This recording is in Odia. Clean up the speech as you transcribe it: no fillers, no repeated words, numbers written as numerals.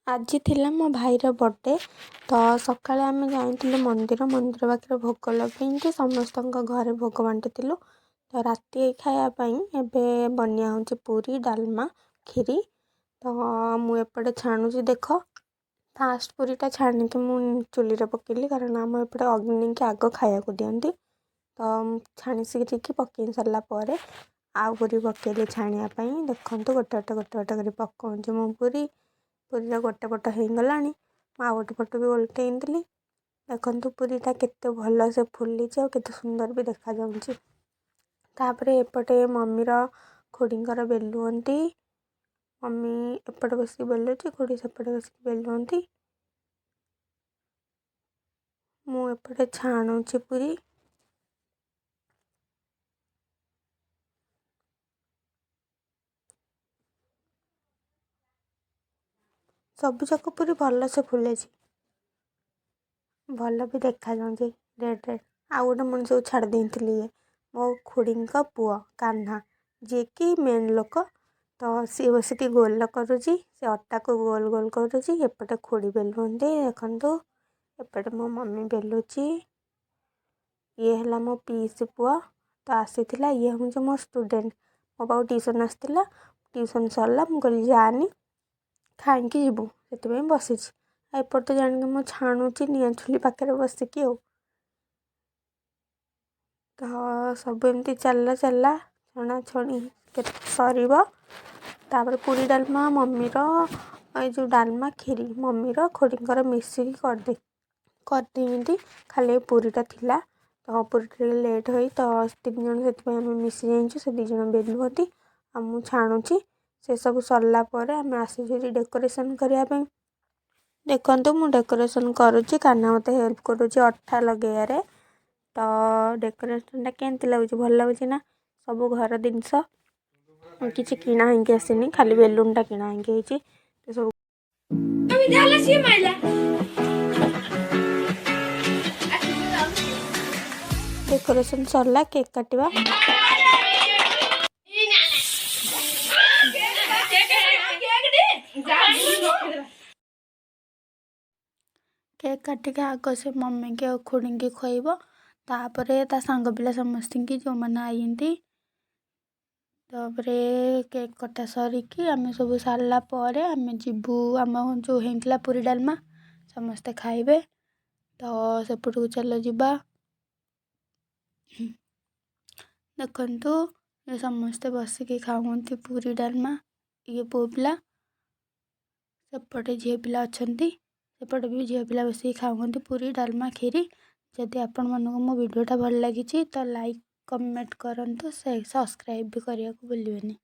ଆଜି ଥିଲା ମୋ ଭାଇର ବର୍ଥଡେ। ତ ସକାଳେ ଆମେ ଯାଇଥିଲୁ ମନ୍ଦିର ପାଖରେ ଭୋଗ ଲଗେଇକି ସମସ୍ତଙ୍କ ଘରେ ଭୋଗ ବାଣ୍ଟିଥିଲୁ। ତ ରାତି ଖାଇବା ପାଇଁ ଏବେ ବନିଆ ହେଉଛି ପୁରୀ, ଡାଲମା, କ୍ଷୀରି। ତ ମୁଁ ଏପଟେ ଛାଣୁଛି, ଦେଖ। ଫାଷ୍ଟ ପୁରୀଟା ଛାଣିକି ମୁଁ ଚୁଲିରେ ପକେଇଲି, କାରଣ ଆମ ଏପଟେ ଅଗ୍ନିକି ଆଗ ଖାଇବାକୁ ଦିଅନ୍ତି। ତ ଛାଣି ସିକିରିକି ପକେଇ ସାରିଲା ପରେ ଆଉ ପୁରୀ ପକେଇଲି ଛାଣିବା ପାଇଁ। ଦେଖନ୍ତୁ ଗୋଟେ କରି ପକାଉଛି ମୁଁ ପୁରୀର ଗୋଟେ ପଟ ହେଇଗଲାଣି। ମୁଁ ଆଉ ଗୋଟେ ପଟ ବି ଓଲଟେଇ ଦେଲି। ଦେଖନ୍ତୁ ପୁରୀଟା କେତେ ଭଲ ସେ ଫୁଲିଛି ଆଉ କେତେ ସୁନ୍ଦର ବି ଦେଖାଯାଉଛି। ତାପରେ ଏପଟେ ମମିର ଖୁଡ଼ିଙ୍କର ବେଲୁଅନ୍ତି। ମମି ଏପଟେ ବସିକି ବେଲୁଛି, ଖୁଡ଼ି ସେପଟେ ବସିକି ବେଲୁଅନ୍ତି। ମୁଁ ଏପଟେ ଛାଣୁଛି ପୁରୀ। ସବୁଯାକ ପୁରୀ ଭଲସେ ଫୁଲେଛି, ଭଲ ବି ଦେଖାଯାଉଛି ରେଡ଼୍। ଆଉ ଗୋଟେ ମଣିଷକୁ ଛାଡ଼ି ଦେଇଥିଲି, ମୋ ଖୁଡ଼ିଙ୍କ ପୁଅ କାହ୍ନା, ଯିଏକି ମେନ୍ ଲୋକ। ତ ସିଏ ବସିକି ଗୋଲ କରୁଛି, ସେ ଅଟାକୁ ଗୋଲ କରୁଛି। ଏପଟେ ଖୁଡ଼ି ବେଲୁଅନ୍ତି, ଦେଖନ୍ତୁ। ଏପଟେ ମୋ ମମି ବେଲୁଛି। ଇଏ ହେଲା ମୋ ପିଇସି ପୁଅ, ତ ଆସିଥିଲା। ଇଏ ହେଉଛି ମୋ ଷ୍ଟୁଡ଼େଣ୍ଟ। ମୋ ପାଖକୁ ଟ୍ୟୁସନ୍ ଆସିଥିଲା। ଟ୍ୟୁସନ୍ ସରିଲା, ମୁଁ କହିଲି ଯାଆନି, ଖାଇକି ଯିବୁ, ସେଥିପାଇଁ ବସିଛି। ଆଉ ଏପଟେ ତ ଜାଣିକି ମୁଁ ଛାଣୁଛି ନିଆଁ ଚୁଲି ପାଖରେ ବସିକି ଆଉ। ତ ସବୁ ଏମିତି ଚାଲିଲା ଛଣାଛଣି କେତେ ସରିବ। ତାପରେ ପୁରୀ ଡାଲମା ମମିର, ଏଇ ଯେଉଁ ଡାଲମା କ୍ଷୀରି ମମିର ଖୁଡ଼ିଙ୍କର ମିଶିକି କରିଦିଅନ୍ତି। ଖାଲି ପୁରୀଟା ଥିଲା, ତ ପୁରୀଟା ଟିକେ ଲେଟ୍ ହୋଇ, ତ 3 ଜଣ ସେଥିପାଇଁ ଆମେ ମିଶି ଯାଇଛୁ। ସେ 2 ଜଣ ବେଲୁଅନ୍ତି ଆଉ ମୁଁ ଛାଣୁଛି। ସେସବୁ ସରିଲା ପରେ ଆମେ ଆସିଛୁ ଡେକୋରେସନ୍ କରିବା ପାଇଁ। ଦେଖନ୍ତୁ ମୁଁ ଡେକୋରେସନ୍ କରୁଛି, କାହ୍ନା ମୋତେ ହେଲ୍ପ କରୁଛି ଅଠା ଲଗେଇବାରେ। ତ ଡେକୋରେସନ୍ଟା କେମିତି ଲାଗୁଛି? ଭଲ ଲାଗୁଛି ନା? ସବୁ ଘର ଜିନିଷ, କିଛି କିଣା ହେଇକି ଆସିନି, ଖାଲି ବେଲୁନ୍ଟା କିଣା ହେଇକି ହେଇଛି। ସବୁ ଡେକୋରେସନ୍ ସରିଲା, କେକ୍ କାଟିବା। କେକ୍ କାଟିକି ଆଗ ସେ ମମିକି ଆଉ ଖୁଡ଼ିଙ୍କି ଖୁଆଇବ, ତାପରେ ତା ସାଙ୍ଗ ପିଲା ସମସ୍ତଙ୍କୁ ଯେଉଁମାନେ ଆଇଛନ୍ତି। ତାପରେ କେକ୍ କଟା ସରିକି ଆମେ ସବୁ ସାରିଲା ପରେ ଆମେ ଯିବୁ ଆମ ଯେଉଁ ହେଇଥିଲା ପୁରୀ ଡାଲମା, ସମସ୍ତେ ଖାଇବେ। ତ ସେପଟକୁ ଚାଲ ଯିବା। ଦେଖନ୍ତୁ ସମସ୍ତେ ବସିକି ଖାଉଛନ୍ତି ପୁରୀ ଡାଲମା। ଇଏ ପୁଅ ପିଲା, ସେପଟେ ଝିଅ ପିଲା ଅଛନ୍ତି, ସେପଟେ ବି ଝିଅ ପିଲା ବସିକି ଖାଉଛନ୍ତି ପୁରୀ ଡାଲମା କ୍ଷୀରି। ଯଦି ଆପଣମାନଙ୍କୁ ମୋ ଭିଡ଼ିଓଟା ଭଲ ଲାଗିଛି ତ ଲାଇକ୍ କମେଣ୍ଟ କରନ୍ତୁ, ସବସ୍କ୍ରାଇବ୍ ବି କରିବାକୁ ଭୁଲିବେନି।